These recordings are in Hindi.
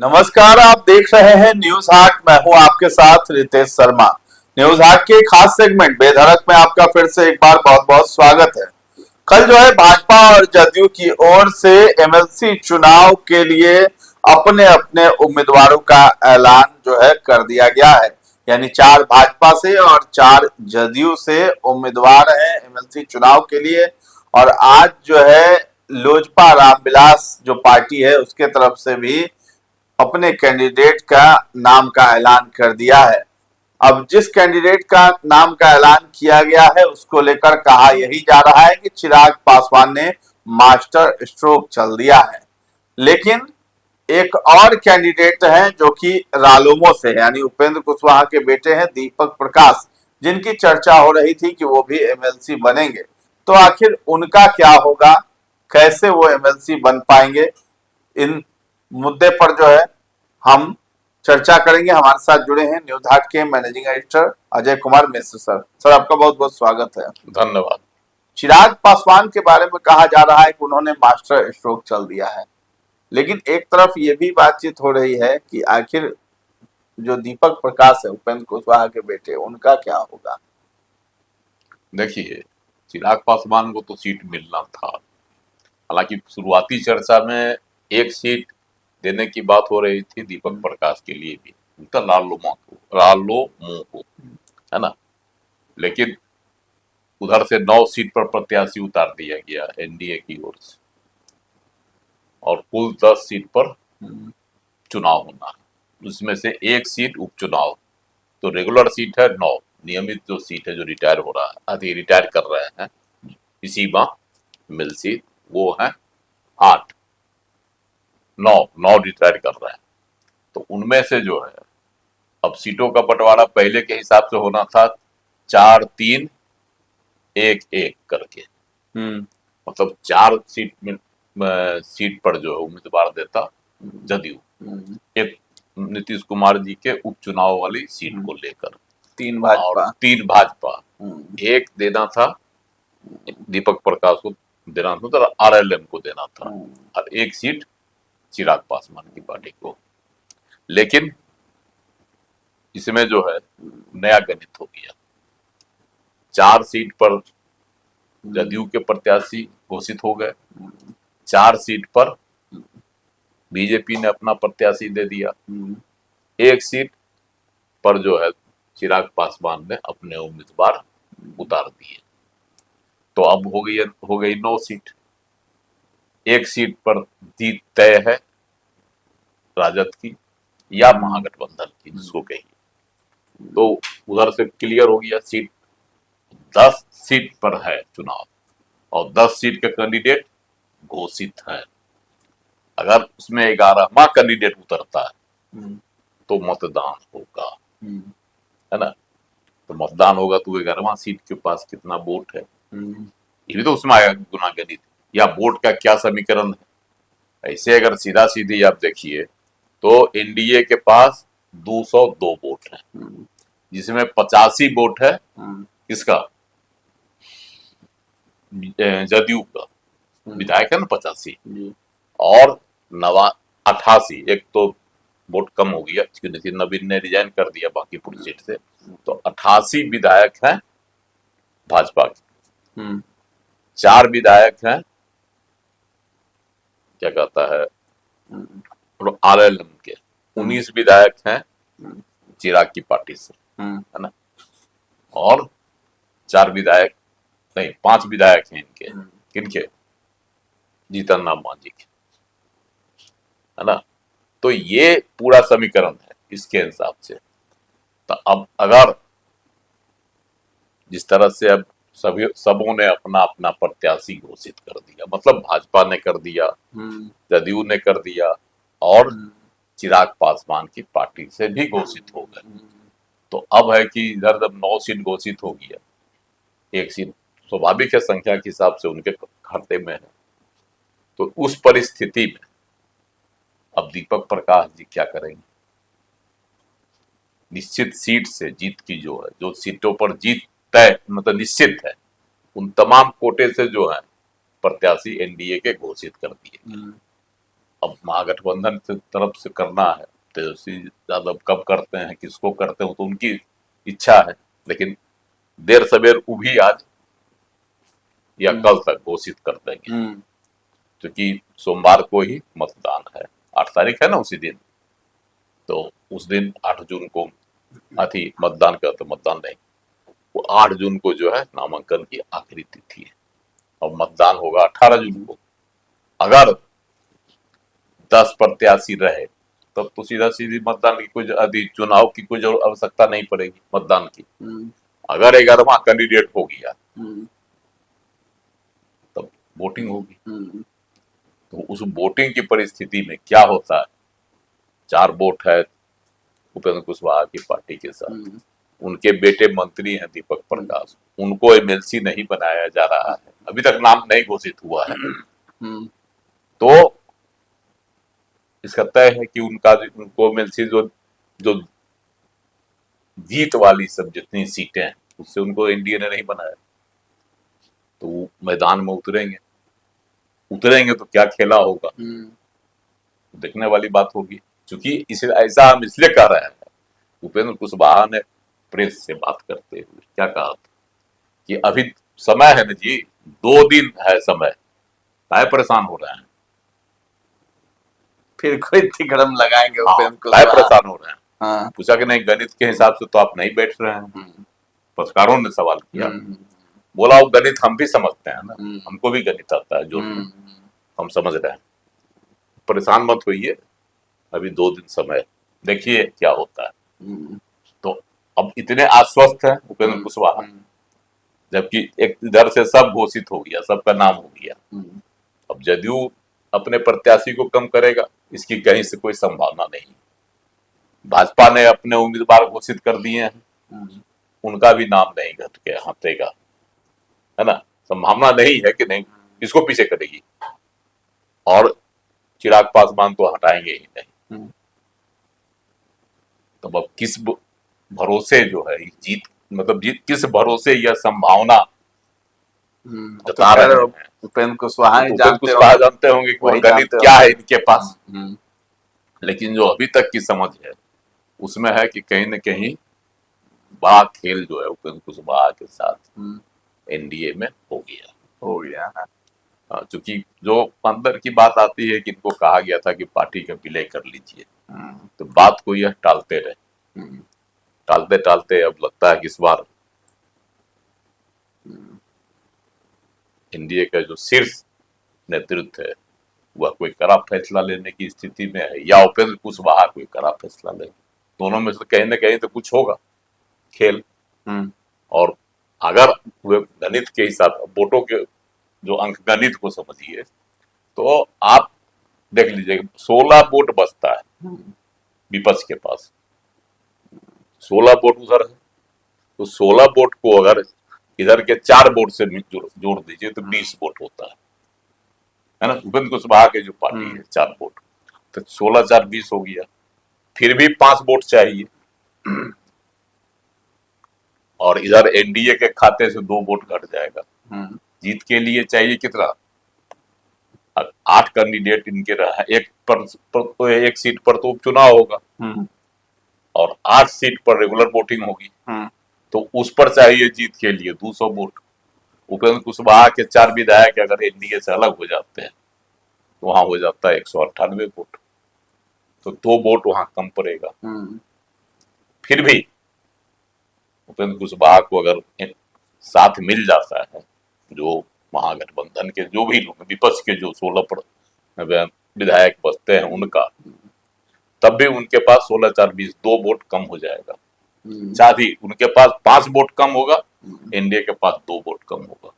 नमस्कार, आप देख रहे हैं न्यूज हाट। मैं हूं आपके साथ रितेश शर्मा। न्यूज हाट के खास सेगमेंट बेधड़क में आपका फिर से एक बार बहुत बहुत स्वागत है। कल जो है भाजपा और जदयू की ओर से एमएलसी चुनाव के लिए अपने अपने उम्मीदवारों का ऐलान जो है कर दिया गया है। यानी 4 भाजपा से और 4 जदयू से उम्मीदवार हैं एमएलसी चुनाव के लिए। और आज जो है लोजपा रामविलास जो पार्टी है उसके तरफ से भी अपने कैंडिडेट का नाम का ऐलान कर दिया है। अब जिस कैंडिडेट का नाम का ऐलान किया गया है उसको लेकर कहा यही जा रहा है कि चिराग पासवान ने मास्टर स्ट्रोक चल दिया है। लेकिन एक और कैंडिडेट हैं जो कि रालोमो से यानी उपेंद्र कुशवाहा के बेटे हैं दीपक प्रकाश, जिनकी चर्चा हो रही थी कि वो भी एमएलसी बनेंगे। तो आखिर उनका क्या होगा, कैसे वो एमएलसी बन पाएंगे, इन मुद्दे पर जो है हम चर्चा करेंगे। हमारे साथ जुड़े हैं न्यूज हाट के managing editor Ajay Kumar Mishra sir. Sir आपका बहुत बहुत स्वागत है। धन्यवाद। चिराग पासवान के बारे में कहा जा रहा है कि उन्होंने मास्टर स्ट्रोक चल दिया है, लेकिन एक तरफ ये भी बातचीत हो रही है कि आखिर जो दीपक प्रकाश है उपेंद्र कुशवाहा के बेटे, उनका क्या होगा। देखिए, चिराग पासवान को तो सीट मिलना था। हालांकि शुरुआती चर्चा में एक सीट देने की बात हो रही थी दीपक प्रकाश के लिए भी, तो रालोमो को, है ना। लेकिन उधर से 9 सीट पर प्रत्याशी उतार दिया गया एनडीए की ओर से और कुल 10 सीट पर चुनाव होना है। उसमें से एक सीट उपचुनाव, तो रेगुलर सीट है 9, नियमित जो सीट है जो रिटायर हो रहा है, अभी रिटायर कर रहे हैं इसी माह मिल सीट, वो है 8, 9 रिटायर कर रहे हैं। तो उनमें से जो है अब सीटों का बंटवारा पहले के हिसाब से होना था 4-3-1-1 करके, मतलब 4 सीट पर जो है उम्मीदवार देता जदयू, एक नीतीश कुमार जी के उपचुनाव वाली सीट को लेकर 3 भाजपा, 3 भाजपा, एक देना था दीपक प्रकाश को देना था, तो आरएलएम को देना था, और एक सीट चिराग पासवान की पार्टी को। लेकिन इसमें जो है नया गणित हो गया। 4 सीट पर जदयू के प्रत्याशी घोषित हो गए, 4 सीट पर बीजेपी ने अपना प्रत्याशी दे दिया, एक सीट पर जो है चिराग पासवान ने अपने उम्मीदवार उतार दिए। तो अब हो गई 9 सीट। एक सीट पर जीत तय है राजद की या महागठबंधन की, जिसको कहिए। तो उधर से क्लियर हो गया सीट। 10 सीट पर है चुनाव और 10 सीट के कैंडिडेट घोषित हैं। अगर उसमें 11वां कैंडिडेट उतरता है तो मतदान होगा, है ना। तो मतदान होगा तो 11वां सीट के पास कितना वोट है, ये भी तो उसमें आया गुना गणित, या वोट का क्या समीकरण है। ऐसे अगर सीधा सीधी आप देखिए तो एनडीए के पास 202 वोट है, जिसमें 85 वोट है किसका, जदयू का विधायक है ना 85, और 88, एक तो वोट कम हो गया क्योंकि नितिन नवीन ने रिजाइन कर दिया बांकीपुर सीट से, तो 88 विधायक हैं भाजपा के, 4 विधायक हैं क्या कहता है आरएलएम के, 19 विधायक हैं चिराग की पार्टी से, है ना, और 4 विधायक नहीं 5 विधायक हैं इनके, किनके, जीतन राम मांझी के, है ना। तो ये पूरा समीकरण है इसके हिसाब से। तो अब अगर जिस तरह से अब सबों ने अपना अपना प्रत्याशी घोषित कर दिया, मतलब भाजपा ने कर दिया, जदयू ने कर दिया, और चिराग पासवान की पार्टी से भी घोषित हो गए। तो अब है कि इधर जब 9 सीट घोषित हो गया, एक सीट स्वाभाविक है संख्या के हिसाब से उनके खाते में है, तो उस परिस्थिति में अब दीपक प्रकाश जी क्या करेंगे। निश्चित सीट से जीत की जो है, जो सीटों पर जीत तय मतलब निश्चित है, उन तमाम कोटे से जो है प्रत्याशी एनडीए के घोषित कर दिए। अब महागठबंधन से तरफ से करना है, तेजस्वी यादव कब करते हैं, किसको करते हैं, तो उनकी इच्छा है, लेकिन देर सवेर वो भी आज या कल तक घोषित कर देंगे, क्योंकि सोमवार को ही मतदान है, 8 तारीख है ना उसी दिन, तो उस दिन 8 जून को अति मतदान का, तो मतदान नहीं, वो 8 जून को जो है नामांकन की आखिरी तिथि है, और मतदान होगा 18 जून को। अगर 10 प्रत्याशी रहे तब तो सीधा सीधी मतदान की कोई अभी चुनाव की कोई आवश्यकता नहीं पड़ेगी मतदान की। अगर 11वां कैंडिडेट हो गया तब वोटिंग होगी। तो उस वोटिंग की परिस्थिति में क्या होता है, 4 वोट है उपेंद्र कुशवाहा की पार्टी के साथ, उनके बेटे मंत्री हैं दीपक प्रकाश, उनको एमएलसी नहीं बनाया जा रहा है, अभी तक नाम नहीं घोषित हुआ है, तो इसका तय है कि उनको एमएलसी जो जीत वाली सब जितनी सीटें हैं उससे उनको एनडीए ने नहीं बनाया, तो वो मैदान में उतरेंगे तो क्या खेला होगा, देखने वाली बात होगी। क्योंकि इसे ऐसा हम इसलिए कह रहे हैं, उपेंद्र कुशवाहा ने प्रेस से बात करते हुए क्या कहा था कि अभी समय है ना जी, 2 दिन है समय, काय परेशान हो रहे हैं, फिर कोई तिकड़म लगाएंगे उपेंद्र काय कुशवाहा। परेशान हो रहे हैं। हाँ। पूछा कि नहीं, गणित के हिसाब से तो आप नहीं बैठ रहे हैं। पत्रकारों ने सवाल किया, बोला वो गणित हम भी समझते हैं ना, हमको भी गणित आता है, जो हम समझ रहे हैं, परेशान मत होइए, अभी 2 दिन समय, देखिए क्या होता है। तो अब इतने आश्वस्त हैं उपेंद्र कुशवाहा, जबकि एक इधर से सब घोषित हो गया, सबका नाम हो गया। अब जदयू अपने प्रत्याशी को कम करेगा, इसकी कहीं से कोई संभावना नहीं। भाजपा ने अपने उम्मीदवार घोषित कर दिए हैं, उनका भी नाम नहीं घट के हटेगा, है ना, संभावना नहीं है कि नहीं, इसको पीछे करेगी, और चिराग पासवान तो हटाएंगे ही नहीं। तो अब किस भरोसे जो है जीत, मतलब जीत किस भरोसे यह संभावना जता रहे हैं। उपेंद्र कुशवाहा जानते होंगे कि गणित क्या है इनके पास, लेकिन जो अभी तक की समझ है उसमें है कि कहीं न कहीं बड़ा खेल जो है उपेंद्र कुशवाहा के साथ एनडीए में हो गया है। क्योंकि जो अंदर की बात आती है कि इनको कहा गया था कि पार्टी का विलय कर लीजिए, तो बात को यह टालते रहे, टालते टालते अब लगता है कि इस बार एनडीए का जो शीर्ष नेतृत्व है वह कोई कड़ा फैसला लेने की स्थिति में है, या उपेंद्र कुशवाहा कोई कड़ा फैसला ले, दोनों में से कहीं न कहीं तो कुछ होगा खेल। और अगर गणित के हिसाब, वोटों के जो अंक गणित को समझिए, तो आप देख लीजिए 16 वोट बचता है विपक्ष के पास, 16 वोट उधर है, तो 16 वोट को अगर इधर के 4 वोट से जोड़ दीजिए तो 20 वोट होता है ना। उपेंद्र कुशवाहा के जो पार्टी है 4 वोट, तो 16 4 20 हो गया, फिर भी 5 वोट चाहिए, और इधर एनडीए के खाते से 2 वोट घट जाएगा। जीत के लिए चाहिए कितना, 8 कैंडिडेट इनके रहा, एक सीट पर तो उपचुनाव होगा, और 8 सीट पर रेगुलर वोटिंग होगी, तो उस पर चाहिए जीत के लिए 200 वोट। उपेंद्र कुशवाहा के 4 विधायक अगर एनडीए से अलग हो जाते हैं तो वहां हो जाता है 198 वोट, तो 2 वोट वहां कम पड़ेगा। फिर भी उपेंद्र कुशवाहा को अगर साथ मिल जाता है, जो महागठबंधन के जो भी लोग, विपक्ष के जो 16 विधायक बचते हैं उनका, तब भी उनके पास 16 4 20 2 वोट कम हो जाएगा। साथ ही उनके पास 5 वोट कम होगा, एनडीए के पास 2 वोट कम होगा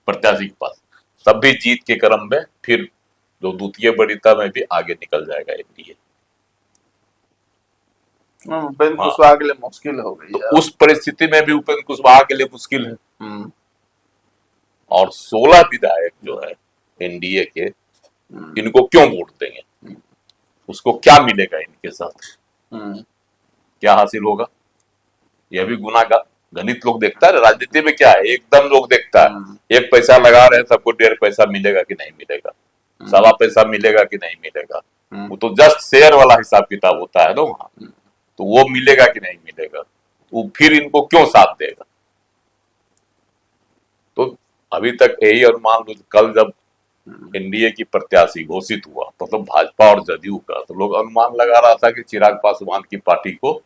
प्रत्याशी के पास, तब भी जीत के क्रम में फिर जो द्वितीय वरीयता में भी आगे निकल जाएगा एनडीए। उपेंद्र कुशवाहा के लिए मुश्किल हो गई, तो उस परिस्थिति में भी उपेंद्र कुशवाहा के लिए मुश्किल है। और 16 विधायक जो है एनडीए के, इनको क्यों वोट देंगे, उसको क्या मिलेगा इनके साथ, क्या हासिल होगा, यह भी गुना का गणित लोग देखता है। राजनीति में क्या है, एकदम लोग देखता है, 1 पैसा लगा रहे हैं सबको 1.5 पैसा मिलेगा कि नहीं मिलेगा, सवा पैसा मिलेगा कि नहीं मिलेगा, हम्म। वो तो जस्ट शेयर वाला हिसाब किताब होता है ना वहां, तो वो मिलेगा कि नहीं मिलेगा, वो फिर इनको क्यों साथ देगा। तो अभी तक यही अनुमान, कल जब एनडीए की प्रत्याशी घोषित हुआ तो मतलब भाजपा और जदयू का, तो लोग अनुमान लगा रहा था कि चिराग पासवान की पार्टी को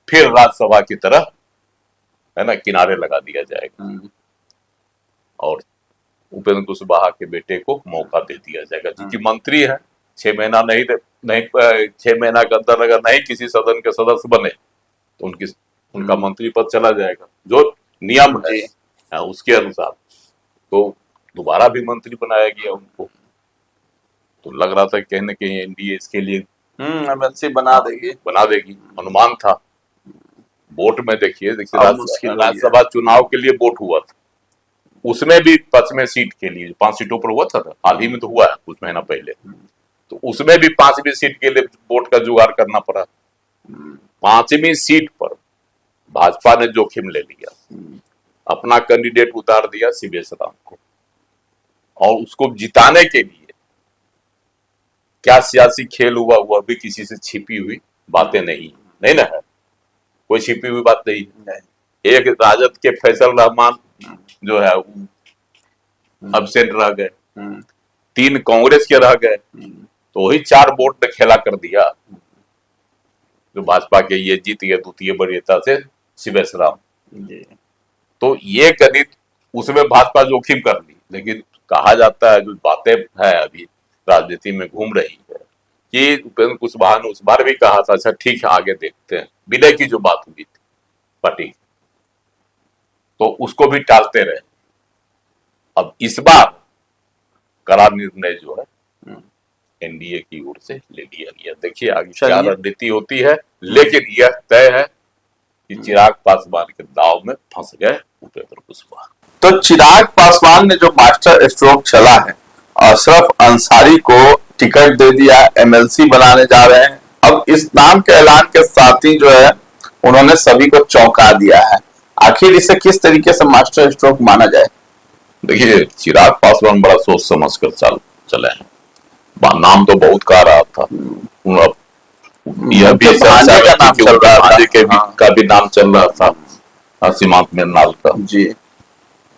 फिर राज्यसभा की तरह है ना किनारे लगा दिया जाएगा और उपेंद्र कुशवाहा के बेटे को मौका दे दिया जाएगा, क्योंकि मंत्री है, 6 महीना नहीं 6 महीना के अंदर अगर नहीं किसी सदन के सदस्य बने तो उनका मंत्री पद चला जाएगा, जो नियम है उसके अनुसार। तो दोबारा भी मंत्री बनाया गया उनको, तो लग रहा था कहीं ना कहीं एनडीए इसके लिए एमएलसी बना देगी, अनुमान था। वोट में देखिए मुश्किल राज्यसभा चुनाव के लिए वोट हुआ था, उसमें भी 5वें सीट के लिए 5 सीटों पर हुआ था, हाल ही में तो हुआ है कुछ महीना पहले, तो उसमें भी 5वीं सीट के लिए वोट का जुगाड़ करना पड़ा। 5वीं सीट पर भाजपा ने जोखिम ले लिया, अपना कैंडिडेट उतार दिया सीबीएस राम को, और उसको जिताने के लिए क्या सियासी खेल हुआ वह भी किसी से छिपी हुई बातें नहीं ना है, कोई छिपी हुई बात नहीं। एक राजद के फैसल रहमान जो है अब्सेंट रह गए, 3 कांग्रेस के रह गए, तो वही 4 वोट ने खेला कर दिया, जो भाजपा के ये जीत गए द्वितीय वरीयता से शिवेश राम। तो ये गणित उसमें भाजपा जोखिम कर ली, लेकिन कहा जाता है जो बातें है अभी राजनीति में घूम रही है कि उपेंद्र कुशवाहा ने उस बार भी कहा था अच्छा ठीक है आगे देखते हैं, विलय की जो बात हुई थी पार्टी, तो उसको भी टालते रहे। अब इस बार कड़ा निर्णय जो है एनडीए की ओर से ले लिया गया, देखिए आगे क्या रणनीति होती है, लेकिन यह तय है कि चिराग पासवान के दाव में फंस गए उपेंद्र कुशवाहा। तो चिराग पासवान ने जो मास्टर स्ट्रोक चला है, अशरफ अंसारी को टिकट दे दिया, एमएलसी बनाने जा रहे हैं। अब इस नाम के ऐलान के साथ ही जो है उन्होंने सभी को चौंका दिया है। आखिर इसे किस तरीके से मास्टर स्ट्रोक माना जाए? देखिए चिराग पासवान बड़ा सोच समझ कर चले हैं, नाम तो बहुत कहा रहा था, यह भी का भी नाम चल रहा था सीमांत मेरनाल का जी,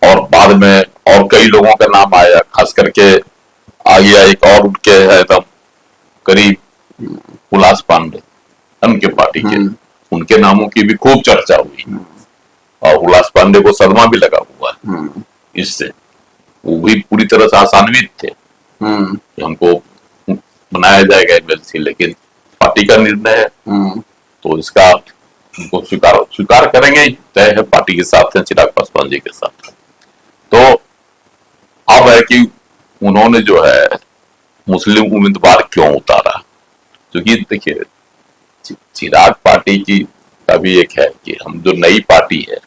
और बाद में और कई लोगों का नाम आया, खास करके आ गया एक और उनके एकदम करीब उल्लास पांडे उनके पार्टी के, उनके नामों की भी खूब चर्चा हुई और उल्लास पांडे को सदमा भी लगा हुआ है इससे, वो भी पूरी तरह से आशान्वित थे कि हमको बनाया जाएगा एमएलसी, लेकिन पार्टी का निर्णय है तो इसका उनको स्वीकार करेंगे, तय है पार्टी के साथ है, चिराग पासवान जी के साथ। तो अब है कि उन्होंने जो है मुस्लिम उम्मीदवार क्यों उतारा, क्योंकि देखिए चिराग पार्टी की का भी एक है कि हम जो नई पार्टी है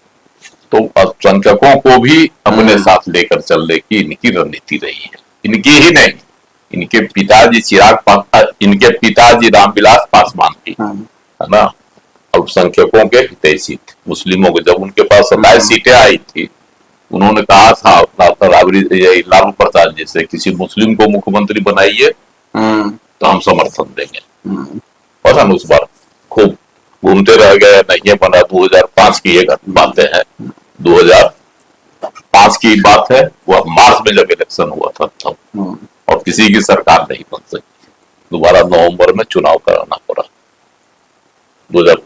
तो अल्पसंख्यकों को भी अपने साथ लेकर चलने की इनकी रणनीति रही है, इनकी ही नहीं, इनके इनके पिताजी रामविलास पासवान की है ना, अल्पसंख्यकों के हितैषी थे, मुस्लिमों के जब उनके पास 27 सीटें आई थी, उन्होंने कहा था लालू प्रसाद जी से किसी मुस्लिम को मुख्यमंत्री बनाइए तो हम समर्थन देंगे। पता न उस बार खूब घूमते रह गए, नहीं बना। 2005 की एक बातें हैं, 2005 की बात है, वह मार्च में जब इलेक्शन हुआ था तब, और किसी की सरकार नहीं बन सकी, दोबारा नवंबर में चुनाव कराना पड़ा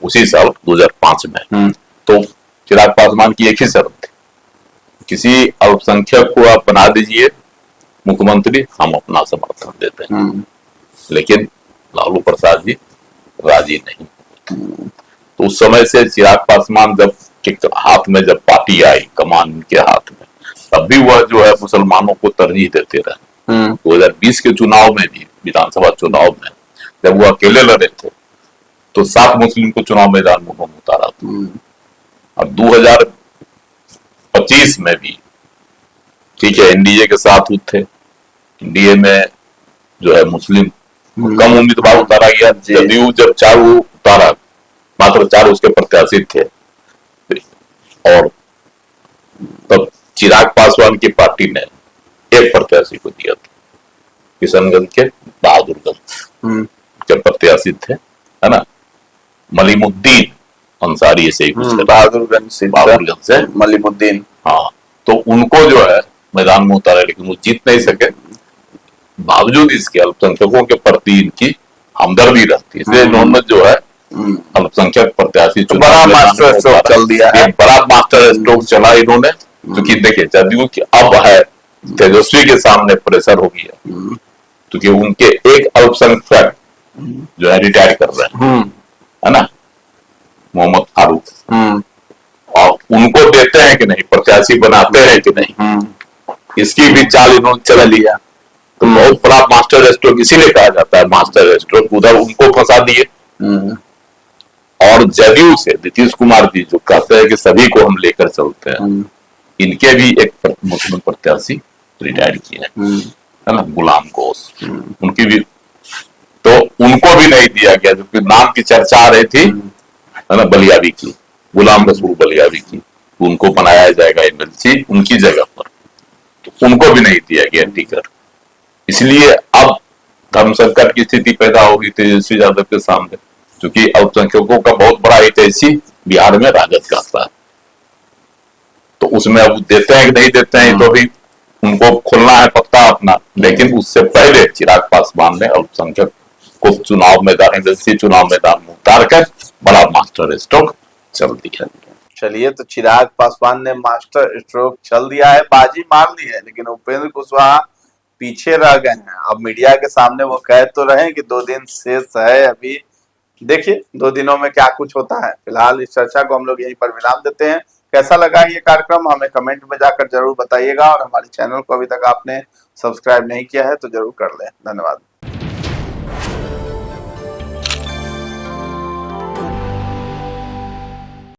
उसी साल 2005 में। तो चिराग पासवान की एक ही शर्त थी, किसी अल्पसंख्यक को आप बना दीजिए मुख्यमंत्री, हम अपना समर्थन देते हैं, लेकिन लालू प्रसाद जी राजी नहीं। तो उस समय से चिराग पासवान जब हाथ में जब पार्टी आई, कमान उनके हाथ में, तब भी वह जो है मुसलमानों को तरजीह देते रहे। 2020 के चुनाव में भी, विधानसभा चुनाव में जब वो अकेले लड़े थे तो 7 मुस्लिम को चुनाव मैदान में उन्होंने उतारा था। और 2025 में भी ठीक है एनडीए के साथ थे, एनडीए में जो है मुस्लिम कम उम्मीदवार उतारा गया, जदयू जब 4 उतारा, मात्र 4 उसके प्रत्याशी थे, और तब चिराग पासवान की पार्टी ने एक प्रत्याशी को दिया था, किशनगंज के बहादुरगंज के प्रत्याशी थे, है ना, मलीमुद्दीन अंसारी, ऐसे ही कुछ है, बहादुरगंज से मलीमुद्दीन। हाँ, तो उनको जो है मैदान में उतारा, लेकिन वो जीत नहीं सके। बावजूद इसके अल्पसंख्यकों के प्रति इनकी हमदर्दी रहती है, इसलिए इन्होंने जो है अल्पसंख्यक प्रत्याशी बड़ा मास्टर स्ट्रोक चल दिया है, एक बड़ा मास्टर स्ट्रोक चला इन्होंने। क्योंकि देखिए जदयू की अब है तेजस्वी के सामने प्रेशर हो गया, क्योंकि उनके एक अल्पसंख्यक जो है रिटायर कर रहे हैं, है ना, मोहम्मद फारूक, और उनको देते हैं कि नहीं, प्रत्याशी बनाते हैं कि नहीं, इसकी भी चाल इन्होंने चला लिया। तो बहुत बड़ा मास्टर स्ट्रोक इसीलिए कहा जाता है मास्टर स्ट्रोक, उधर उनको फंसा दिए। और जदयू से नीतीश कुमार जी जो कहते हैं कि सभी को हम लेकर चलते हैं, इनके भी एक मुस्लिम प्रत्याशी रिटायर किए है ना, गुलाम गौस, उनकी भी, तो उनको भी नहीं दिया गया, क्योंकि नाम की चर्चा आ रही थी, है ना, बलियावी की, गुलाम रसूल बलियावी की, उनको बनाया जाएगा एमएलसी उनकी जगह पर, तो उनको भी नहीं दिया गया टिकट। इसलिए अब धर्म संकट की स्थिति पैदा होगी तेजस्वी यादव के सामने, क्योंकि अल्पसंख्यकों का बहुत बड़ा हित बिहार में राजद का था। तो उसमें अब देते हैं कि नहीं देते हैं, तो भी उनको खुलना है पत्ता अपना। लेकिन उससे पहले चिराग पासवान ने अल्पसंख्यक को चुनाव मैदान, एमएलसी चुनाव मैदान में उतार कर बड़ा मास्टर स्ट्रोक चल दिया। चलिए, तो चिराग पासवान ने मास्टर स्ट्रोक चल दिया है, बाजी मार ली है, लेकिन उपेंद्र कुशवाहा पीछे रह गए हैं। अब मीडिया के सामने वो कह तो रहे हैं कि 2 दिन शेष है अभी, देखिए 2 दिनों में क्या कुछ होता है। फिलहाल इस चर्चा को हम लोग यहीं पर विराम देते हैं। कैसा लगा ये कार्यक्रम हमें कमेंट में जाकर जरूर बताइएगा, और हमारे चैनल को अभी तक आपने सब्सक्राइब नहीं किया है तो जरूर कर लें। धन्यवाद।